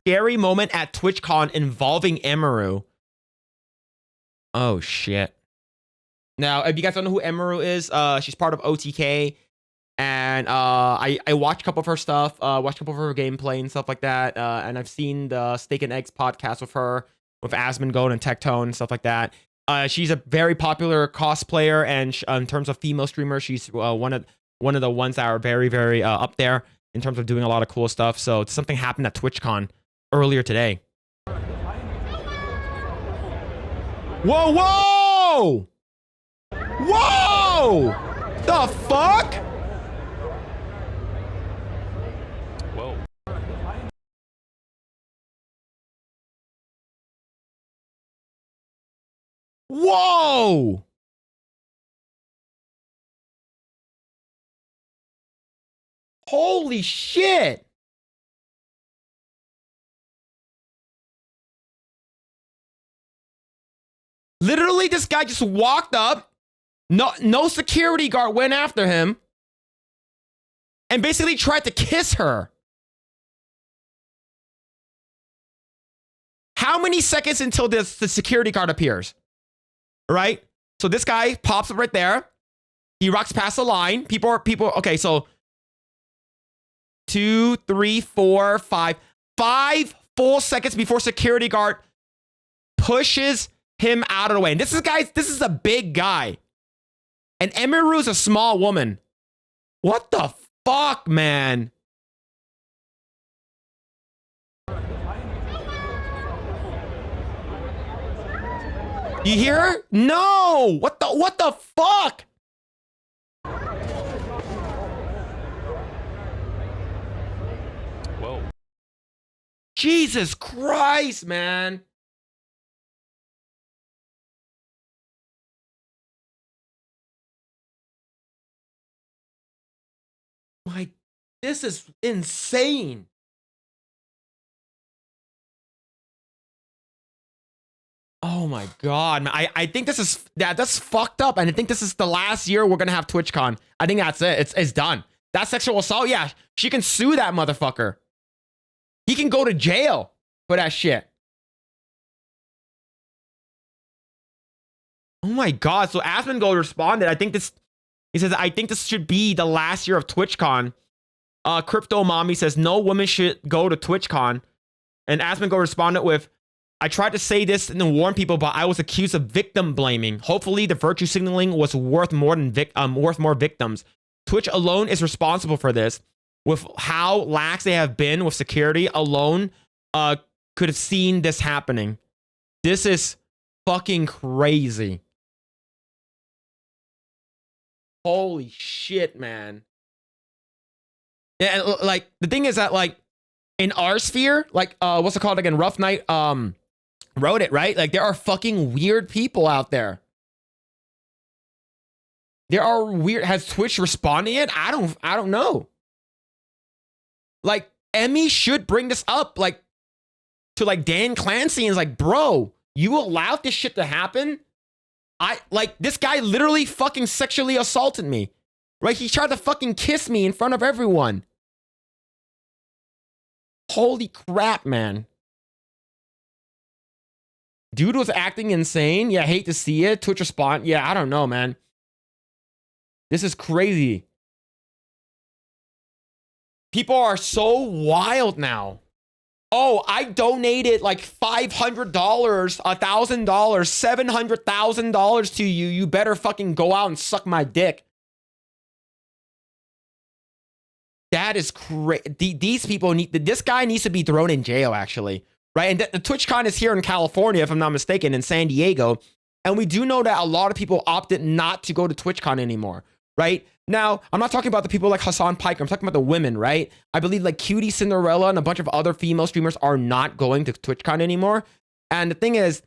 scary moment at TwitchCon involving Emiru. Oh, shit. Now, if you guys don't know who Emiru is, she's part of OTK. And I watched a couple of her stuff, watched a couple of her gameplay and stuff like that. And I've seen the Steak and Eggs podcast with her, with Asmongold and Tectone and stuff like that. She's a very popular cosplayer, and in terms of female streamers, she's one of the ones that are very, very up there in terms of doing a lot of cool stuff. So something happened at TwitchCon earlier today. Whoa, whoa! Whoa! The fuck? Whoa. Whoa! Holy shit! Literally, this guy just walked up. No security guard went after him. And basically tried to kiss her. How many seconds until the security guard appears? Right? So this guy pops up right there. He rocks past the line. People, okay, so 2, 3, 4, 5. 5 full seconds before security guard pushes him out of the way. And this is a big guy. And Emiru's a small woman. What the fuck, man? You hear her? No! What the fuck? Whoa. Jesus Christ, man. This is insane. Oh my god, man. I think this is that's fucked up, and I think this is the last year we're gonna have TwitchCon. I think that's it. It's done. That sexual assault, yeah, she can sue that motherfucker. He can go to jail for that shit. Oh my god. So Asmongold responded. He says, I think this should be the last year of TwitchCon. Crypto Mommy says, no woman should go to TwitchCon. And Asmongold responded with, I tried to say this and warn people, but I was accused of victim blaming. Hopefully, the virtue signaling was worth more victims. Twitch alone is responsible for this. With how lax they have been with security alone, could have seen this happening. This is fucking crazy. Holy shit, man. Yeah, like the thing is that like in our sphere, like what's it called again? Rough Night wrote it, right? Like there are fucking weird people out there. There are weird. Has Twitch responded yet? I don't know. Like Emmy should bring this up, like to like Dan Clancy, and is like, bro, you allowed this shit to happen. This guy literally fucking sexually assaulted me. Right? He tried to fucking kiss me in front of everyone. Holy crap, man. Dude was acting insane. Yeah, hate to see it. Twitch respond. Yeah, I don't know, man. This is crazy. People are so wild now. Oh, I donated like $500, $1,000, $700,000 to you. You better fucking go out and suck my dick. That is crazy. These people this guy needs to be thrown in jail, actually. Right? And the TwitchCon is here in California, if I'm not mistaken, in San Diego. And we do know that a lot of people opted not to go to TwitchCon anymore. Right? Now, I'm not talking about the people like Hassan Piker. I'm talking about the women, right? I believe like Cutie Cinderella and a bunch of other female streamers are not going to TwitchCon anymore. And the thing is,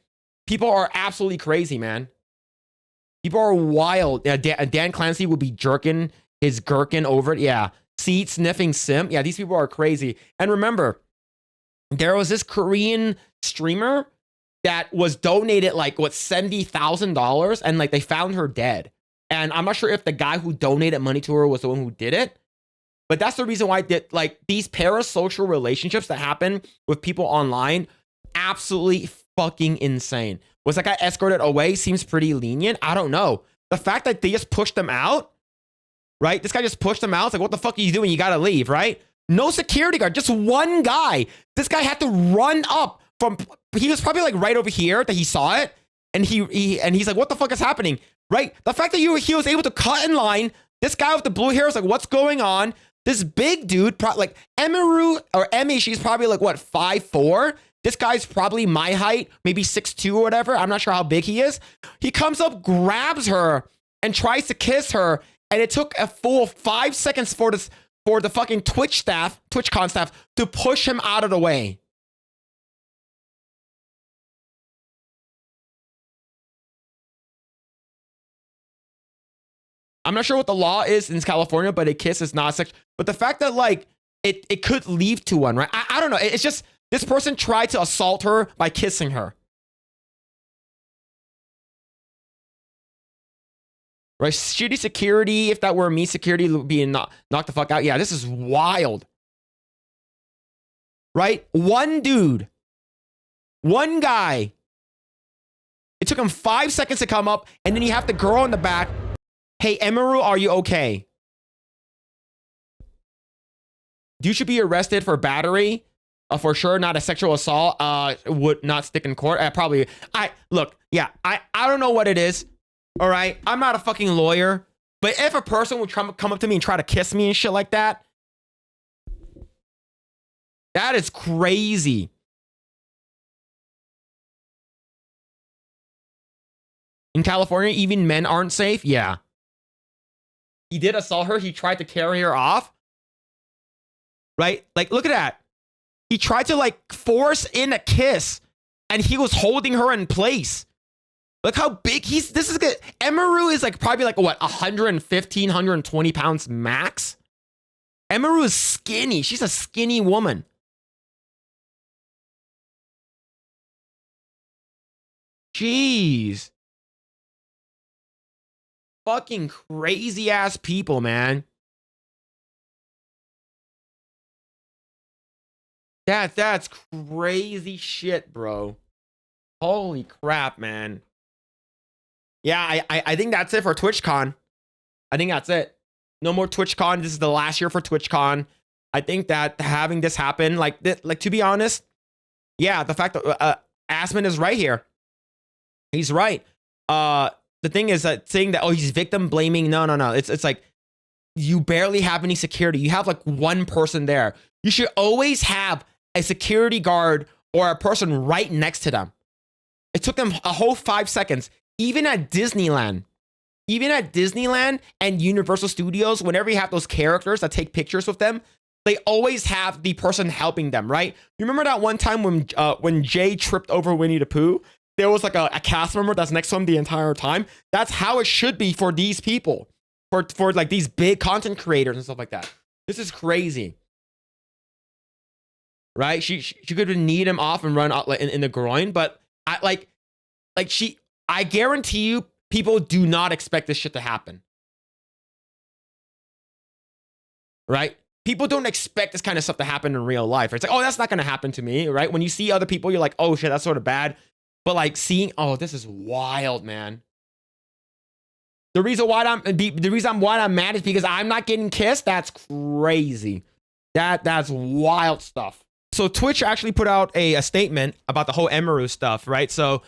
people are absolutely crazy, man. People are wild. Dan Clancy would be jerking his gherkin over it. Yeah. Seat sniffing simp. Yeah, these people are crazy. And remember, there was this Korean streamer that was donated like, what, $70,000? And like they found her dead. And I'm not sure if the guy who donated money to her was the one who did it. But that's the reason why like these parasocial relationships that happen with people online, absolutely fucking insane. Was that guy escorted away? Seems pretty lenient. I don't know. The fact that they just pushed them out, right? This guy just pushed them out. It's like, what the fuck are you doing? You gotta leave, right? No security guard, just one guy. This guy had to run up from, he was probably like right over here that he saw it. And he's like, what the fuck is happening? Right? The fact that he was able to cut in line, this guy with the blue hair is like, what's going on? This big dude, like Emiru or Emmy, she's probably like, what, 5'4"? This guy's probably my height, maybe 6'2" or whatever. I'm not sure how big he is. He comes up, grabs her, and tries to kiss her. And it took a full 5 seconds for the fucking TwitchCon staff to push him out of the way. I'm not sure what the law is in California, but a kiss is not sex. But the fact that like it could lead to one, right? I don't know. It's just this person tried to assault her by kissing her. Right? Shitty security. If that were me, security would be knocked the fuck out. Yeah, this is wild. Right? One dude. One guy. It took him 5 seconds to come up, and then you have the girl in the back. Hey, Emiru, are you okay? You should be arrested for battery. For sure, not a sexual assault. Would not stick in court. Probably. Look, yeah, I don't know what it is. All right, I'm not a fucking lawyer. But if a person would come up to me and try to kiss me and shit like that, that is crazy. In California, even men aren't safe. Yeah. He did assault her. He tried to carry her off. Right? Like, look at that. He tried to, like, force in a kiss. And he was holding her in place. Look how big this is good. Emiru is, like, probably, like, what, 115, 120 pounds max? Emiru is skinny. She's a skinny woman. Jeez. Fucking crazy ass people, man. That's crazy shit, bro. Holy crap, man. Yeah, I think that's it for TwitchCon. I think that's it. No more TwitchCon. This is the last year for TwitchCon. I think that having this happen, like to be honest, yeah, the fact that Asman is right here. He's right. The thing is that saying that, oh, he's victim blaming. No. It's like you barely have any security. You have like one person there. You should always have a security guard or a person right next to them. It took them a whole 5 seconds. Even at Disneyland and Universal Studios, whenever you have those characters that take pictures with them, they always have the person helping them, right? You remember that one time when Jay tripped over Winnie the Pooh? There was like a cast member that's next to him the entire time. That's how it should be for these people, for like these big content creators and stuff like that. This is crazy, right? She could need him off and run out in the groin, but I guarantee you, people do not expect this shit to happen, right? People don't expect this kind of stuff to happen in real life. It's like, oh, that's not going to happen to me, right? When you see other people, you're like, oh shit, that's sort of bad. But like seeing, oh, this is wild, man. The reason why I'm mad is because I'm not getting kissed. That's crazy. That's wild stuff. So Twitch actually put out a statement about the whole Emiru stuff, right? So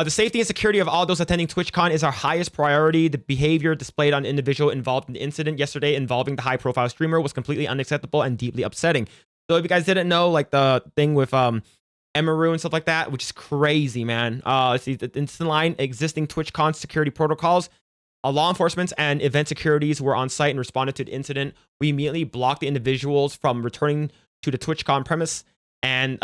the safety and security of all those attending TwitchCon is our highest priority. The behavior displayed on individual involved in the incident yesterday involving the high-profile streamer was completely unacceptable and deeply upsetting. So if you guys didn't know, like the thing with Emiru and stuff like that, which is crazy, man. Let's see, the instant line existing TwitchCon security protocols. Law enforcement and event securities were on site and responded to the incident. We immediately blocked the individuals from returning to the TwitchCon premise, and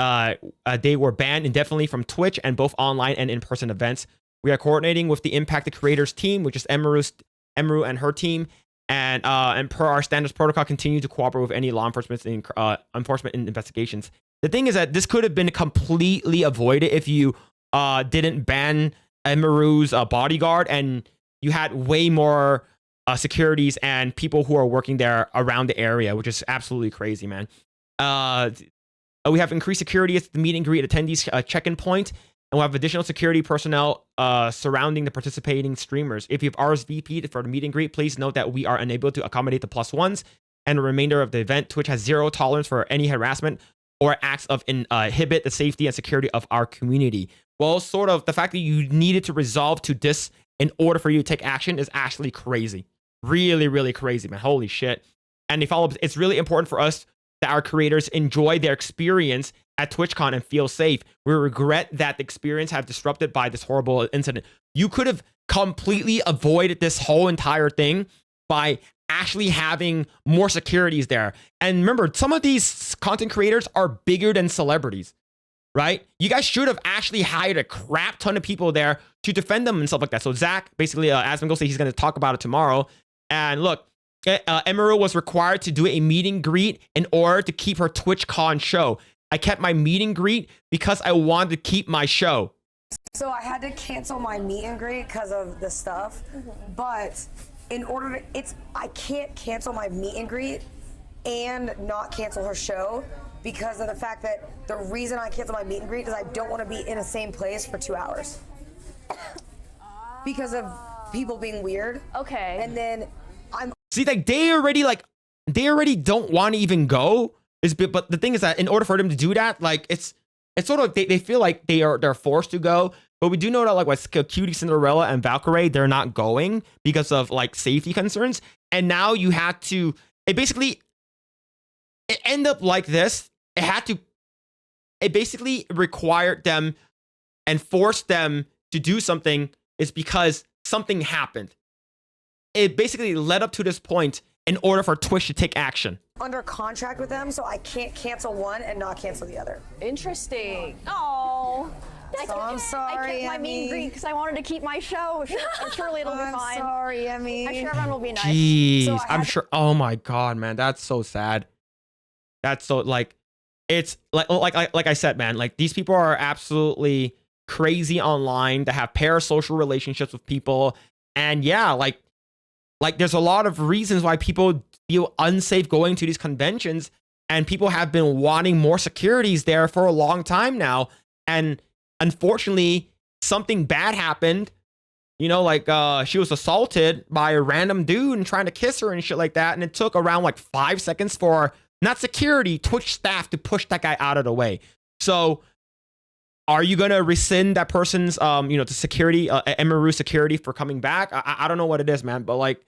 they were banned indefinitely from Twitch and both online and in-person events. We are coordinating with the impacted creators team, which is Emiru and her team, and per our standards protocol, continue to cooperate with any law enforcement in investigations. The thing is that this could have been completely avoided if you didn't ban Emiru's bodyguard and you had way more securities and people who are working there around the area, which is absolutely crazy, man. We have increased security at the meet and greet attendees check-in point, and we have additional security personnel surrounding the participating streamers. If you've RSVP'd for the meet and greet, please note that we are unable to accommodate the +1s and the remainder of the event. Twitch has zero tolerance for any harassment or acts of inhibit the safety and security of our community. Well, sort of the fact that you needed to resolve to this in order for you to take action is actually crazy. Really, really crazy, man. Holy shit. And they follow up, it's really important for us that our creators enjoy their experience at TwitchCon and feel safe. We regret that the experience have disrupted by this horrible incident. You could have completely avoided this whole entire thing by actually having more securities there. And remember, some of these content creators are bigger than celebrities, right? You guys should have actually hired a crap ton of people there to defend them and stuff like that. So Zach, basically, Asmongold said he's going to talk about it tomorrow. And look, Emerald was required to do a meet and greet in order to keep her TwitchCon show. I kept my meet and greet because I wanted to keep my show. So I had to cancel my meet and greet because of the stuff, but in order to, I can't cancel my meet and greet and not cancel her show because of the fact that the reason I cancel my meet and greet is I don't want to be in the same place for 2 hours because of people being weird. Okay. And then See, like they already don't want to even go. But the thing is that in order for them to do that, like it's sort of they feel like they're forced to go. But we do know that like with Cutie Cinderella and Valkyrie, they're not going because of like safety concerns. And now you had to it ended up like this. It basically required them and forced them to do something is because something happened. It basically led up to this point in order for Twitch to take action. Under contract with them, so I can't cancel one and not cancel the other. Interesting. Oh. So I'm sorry, I kept my Emmy. meet and greet because I wanted to keep my show. Surely it'll be fine. I'm sorry, Emmy. I'm sure everyone will be nice. Jeez, So I'm sure. Oh my god, man, that's so sad. That's so like, it's like I said, man. Like these people are absolutely crazy online to have parasocial relationships with people, and yeah, like there's a lot of reasons why people feel unsafe going to these conventions, and people have been wanting more securities there for a long time now, and unfortunately, something bad happened. You know, like she was assaulted by a random dude and trying to kiss her and shit like that. And it took around like 5 seconds for not security, Twitch staff to push that guy out of the way. So are you going to rescind that person's, the security, Emaru security for coming back? I don't know what it is, man. But like,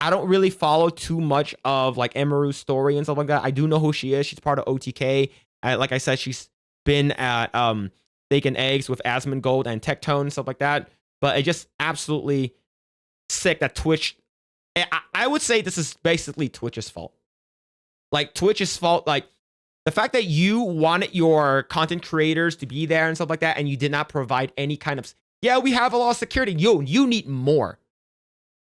I don't really follow too much of like Emaru's story and stuff like that. I do know who she is. She's part of OTK. Like I said, she's been at Steak and Eggs with Asmongold and Tectone and stuff like that. But it's just absolutely sick that Twitch, I would say this is basically Twitch's fault. Like Twitch's fault, like the fact that you wanted your content creators to be there and stuff like that, and you did not provide any kind of, yeah, we have a lot of security. Yo, you need more.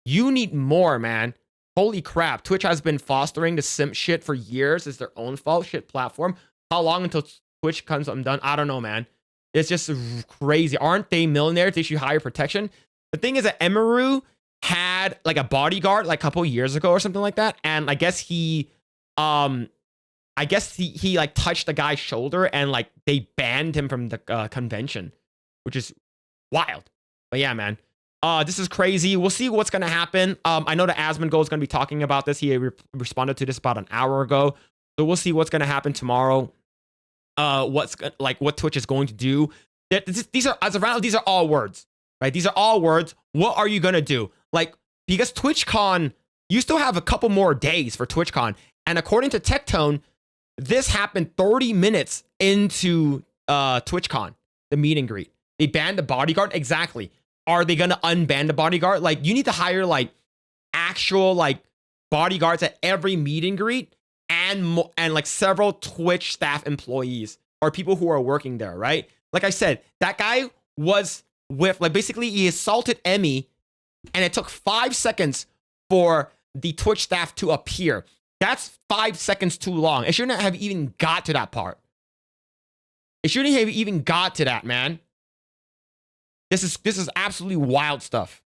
You need more, man. Holy crap. Twitch has been fostering the simp shit for years. It's their own fault shit platform. How long until Twitch comes undone? I don't know, man. It's just crazy. Aren't they millionaires? They should hire protection. The thing is that Emaru had like a bodyguard like a couple years ago or something like that. And I guess he like touched the guy's shoulder and like they banned him from the convention, which is wild. But yeah, man, this is crazy. We'll see what's gonna happen. I know that Asmongold is gonna be talking about this. He responded to this about an hour ago, so we'll see what's gonna happen tomorrow. What Twitch is going to do. These are, as of right now, these are all words, right? These are all words. What are you gonna do? Like, because TwitchCon, you still have a couple more days for TwitchCon, and according to Tectone, this happened 30 minutes into TwitchCon, the meet and greet. They banned the bodyguard. Exactly. Are they gonna unban the bodyguard? Like, you need to hire like actual like bodyguards at every meet and greet, and like several Twitch staff employees or people who are working there, right? Like I said, that guy was with, like, basically he assaulted Emmy, and it took 5 seconds for the Twitch staff to appear. That's 5 seconds too long. It shouldn't have even got to that part. It shouldn't have even got to that, man. This is absolutely wild stuff.